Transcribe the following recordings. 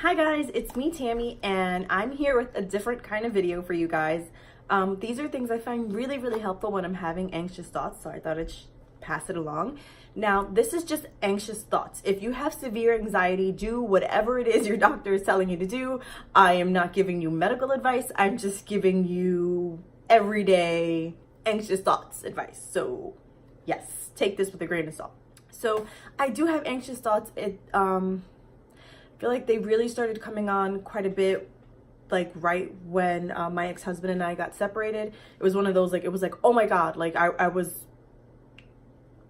Hi guys, it's me Tammy, and I'm here with a different kind of video for you guys. These are things I find really helpful when I'm having anxious thoughts, so I thought I'd pass it along. Now, this is just anxious thoughts. If you have severe anxiety, do whatever it is your doctor is telling you to do. I am not giving you medical advice. I'm just giving you everyday anxious thoughts advice. So yes, take this with a grain of salt. So I do have anxious thoughts. I feel like they really started coming on quite a bit, like right when my ex-husband and I got separated. It was one of those, like, it was like, oh my God, like I was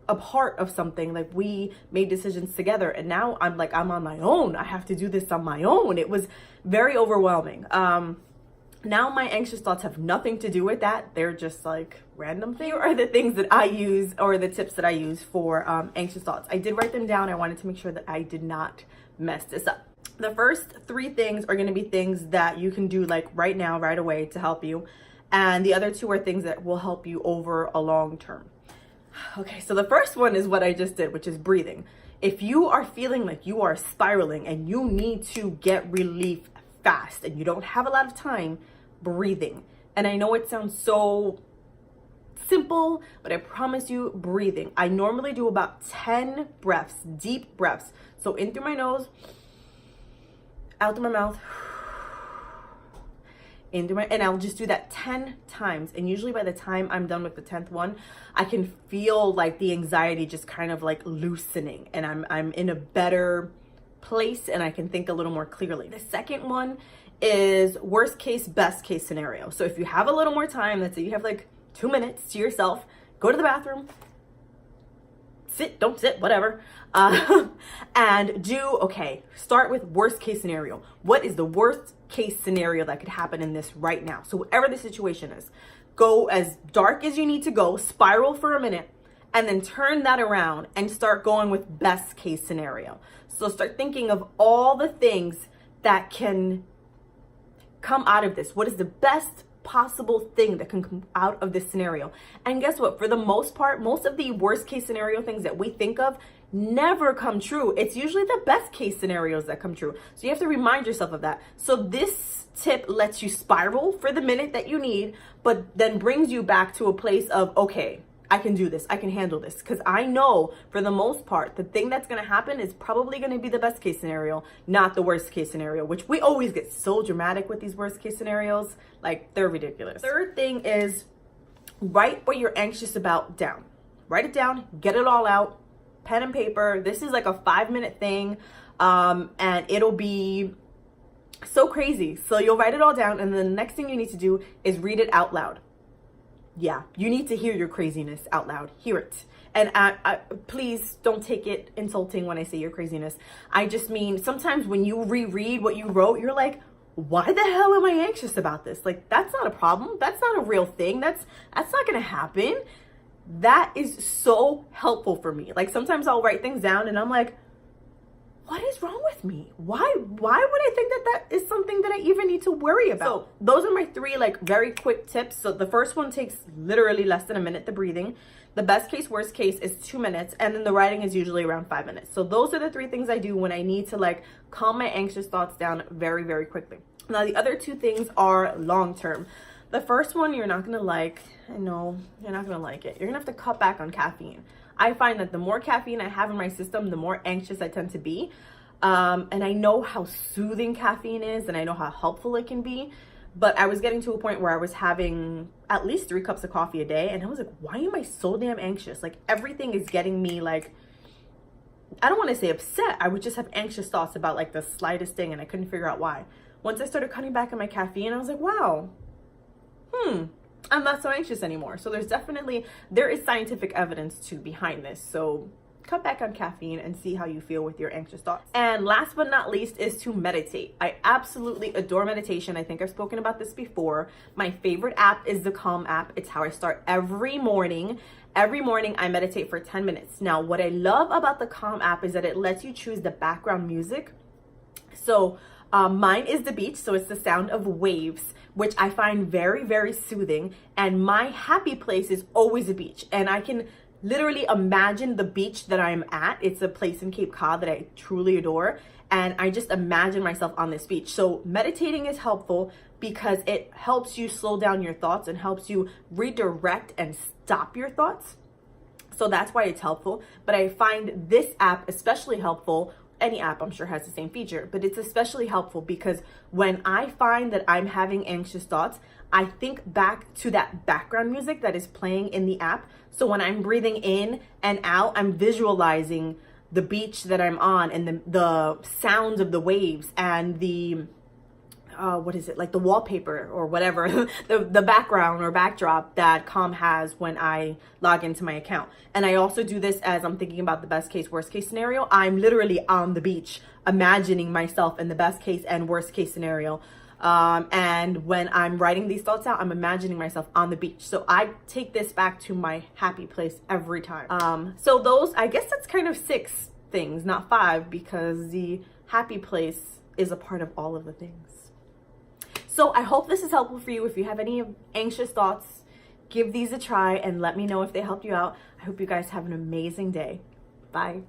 a part of something, like we made decisions together, and now I'm on my own. I have to do this on my own. It was very overwhelming. Now my anxious thoughts have nothing to do with that. They're just like random things. Here are the things that I use, or the tips that I use for anxious thoughts. I did write them down. I wanted to make sure that I did not mess this up. The first 3 things are going to be things that you can do like right now, right away, to help you. And the other 2 are things that will help you over a long term. Okay, so the first one is what I just did, which is breathing. If you are feeling like you are spiraling and you need to get relief fast and you don't have a lot of time, breathing. And I know it sounds so simple, but I promise you, breathing. I normally do about 10 breaths, deep breaths. So in through my nose, out through my mouth, in through my, and I'll just do that 10 times. And usually by the time I'm done with the 10th one, I can feel like the anxiety just kind of like loosening, and I'm in a better place and I can think a little more clearly. The second one is worst case, best case scenario. So if you have a little more time, let's say you have like 2 minutes to yourself, go to the bathroom, sit, don't sit, whatever, and start with worst case scenario. What is the worst case scenario that could happen in this right now? So whatever the situation is, go as dark as you need to go, spiral for a minute, and then turn that around and start going with best case scenario. So start thinking of all the things that can come out of this. What is the best possible thing that can come out of this scenario? And guess what? For the most part, most of the worst case scenario things that we think of never come true. It's usually the best case scenarios that come true. So you have to remind yourself of that. So this tip lets you spiral for the minute that you need, but then brings you back to a place of, okay, I can do this. I can handle this. Because I know for the most part, the thing that's going to happen is probably going to be the best case scenario, not the worst case scenario, which we always get so dramatic with these worst case scenarios. Like, they're ridiculous. Third thing is write what you're anxious about down. Write it down. Get it all out. Pen and paper. This is like a 5-minute thing. And it'll be so crazy. So you'll write it all down. And then the next thing you need to do is read it out loud. Yeah, you need to hear your craziness out loud. Hear it. And I please don't take it insulting when I say your craziness. I just mean sometimes when you reread what you wrote, you're like, why the hell am I anxious about this? Like, that's not a problem. That's not a real thing. That's not going to happen. That is so helpful for me. Like, sometimes I'll write things down and I'm like, what is wrong with me? Why would I think that is something that I even need to worry about? So those are my 3 like very quick tips. So the first one takes literally less than a minute, the breathing. The best case, worst case is 2 minutes. And then the writing is usually around 5 minutes. So those are the 3 things I do when I need to like calm my anxious thoughts down very quickly. Now the other 2 things are long-term. The first one you're not gonna like. I know you're not gonna like it. You're gonna have to cut back on caffeine. I find that the more caffeine I have in my system, the more anxious I tend to be. And I know how soothing caffeine is, and I know how helpful it can be. But I was getting to a point where I was having at least 3 cups of coffee a day. And I was like, why am I so damn anxious? Like, everything is getting me like, I don't want to say upset. I would just have anxious thoughts about like the slightest thing, and I couldn't figure out why. Once I started cutting back on my caffeine, I was like, wow, I'm not so anxious anymore. So there is scientific evidence behind this. So cut back on caffeine and see how you feel with your anxious thoughts. And last but not least is to meditate. I absolutely adore meditation. I think I've spoken about this before. My favorite app is the Calm app. It's how I start every morning. Every morning I meditate for 10 minutes. Now, what I love about the Calm app is that it lets you choose the background music. So mine is the beach, so it's the sound of waves, which I find very soothing. And my happy place is always a beach, and I can literally imagine the beach that I'm at. It's a place in Cape Cod that I truly adore. And I just imagine myself on this beach. So meditating is helpful because it helps you slow down your thoughts and helps you redirect and stop your thoughts. So that's why it's helpful. But I find this app especially helpful. Any app I'm sure has the same feature, but it's especially helpful because when I find that I'm having anxious thoughts, I think back to that background music that is playing in the app. So when I'm breathing in and out, I'm visualizing the beach that I'm on and the sounds of the waves and the what is it, like the wallpaper or whatever, the background or backdrop that Calm has when I log into my account. And I also do this as I'm thinking about the best case, worst case scenario. I'm literally on the beach, imagining myself in the best case and worst case scenario. And when I'm writing these thoughts out, I'm imagining myself on the beach. So I take this back to my happy place every time. So those, I guess that's kind of 6 things, not 5, because the happy place is a part of all of the things. So I hope this is helpful for you. If you have any anxious thoughts, give these a try and let me know if they helped you out. I hope you guys have an amazing day. Bye.